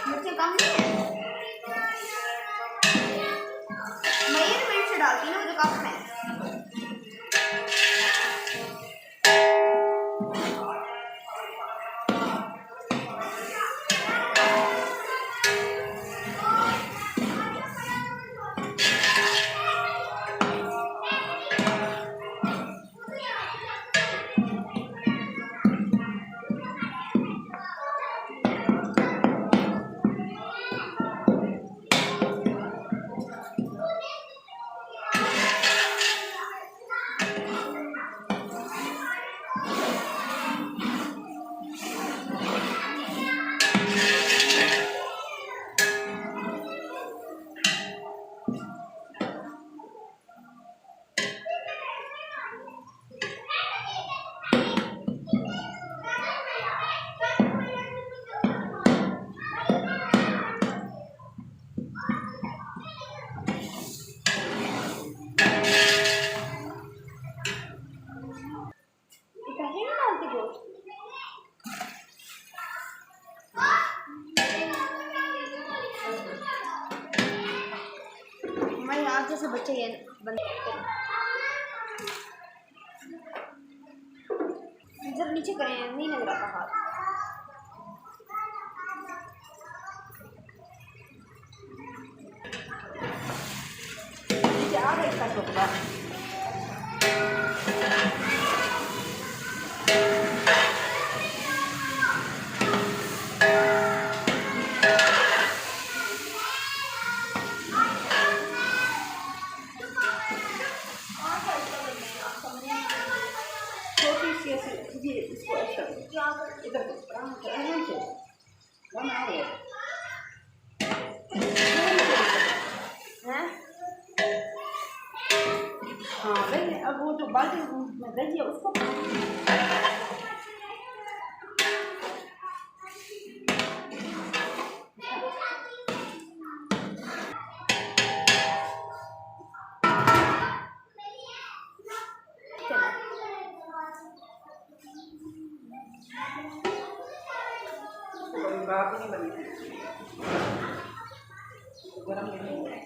मिर्ची कम नहीं है, मैं ये मिर्च डालती हूँ जो कप में। हमारे यहाँ जैसे बच्चे ये बनते हैं, जरा नीचे करें, नहीं लग रहा हाथ। नीचे आ गया इसका टुकड़ा। इसको ऐसा इधर हाँ भाई, अब वो जो बाल्टी में दही है उसको बाप नहीं बनी गरम नहीं है।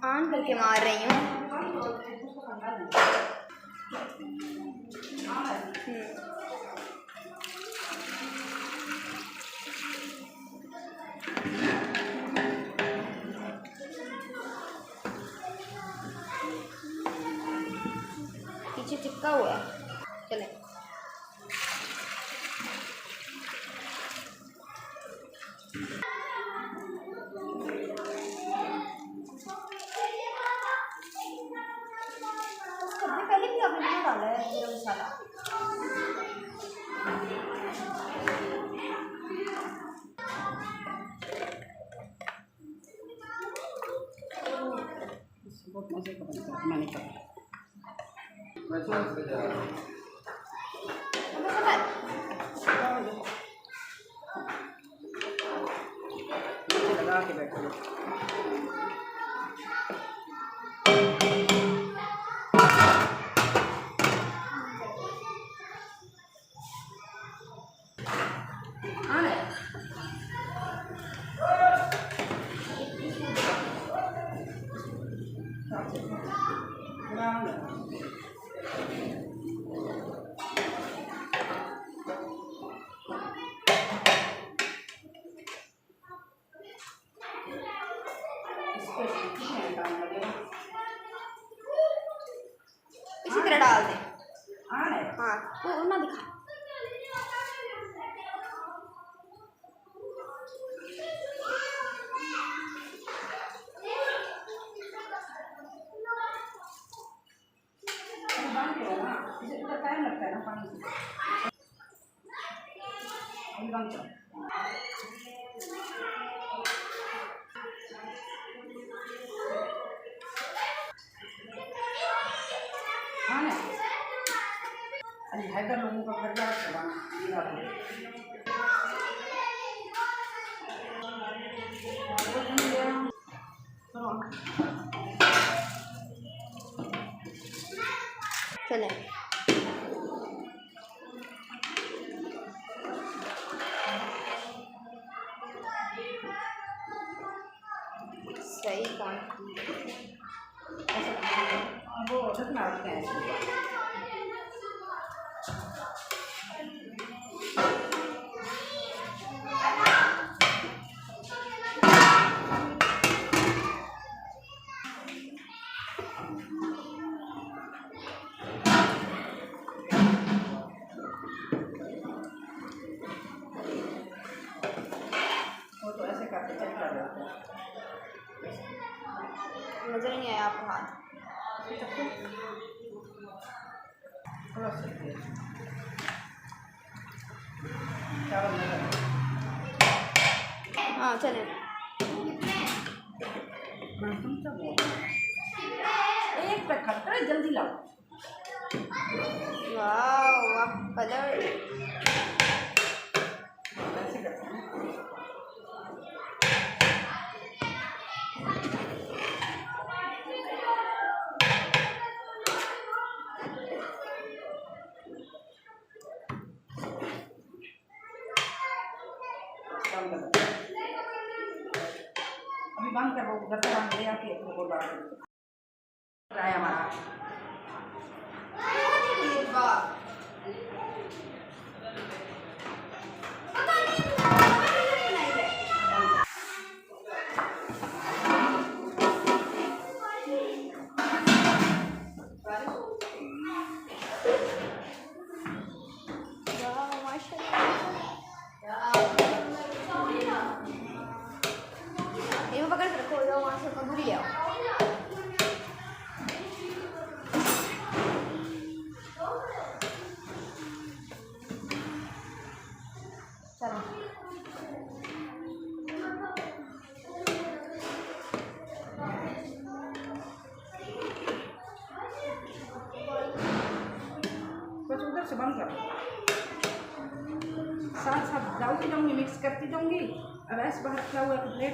ऑन करके मार रही हूँ। पीछे चिपका हुआ है। चले पहले भी आपने डाला है गरम मसाला। बहुत मजे का बनता है मैंने कहा। लगा के बैठो। इसी तरह डाल दें। हाँ वो ना दिखा। टाइम लगता है ना पानी हैदर लोगों का करना चले सही वो ढकना रखते हैं। वो तो ऐसे करके चेक कर रहे हैं। नजर नहीं आया आपको हाथ। हाँ चले एक तक खत्ता है, जल्दी लाओ। वाह वाह कलर ऐसे करते हैं। अभी बंद कर वो गत्ता बंद ले आके अपने को डाल दो। हमारा पकड़ के रखो, जाओ वहाँ से तंदूरी ले आओ। चलो बस उधर से बंद करो। साथ साथ डालती जाऊंगी, मिक्स करती जाऊंगी। अब ऐसे बाहर रखा हुआ प्लेट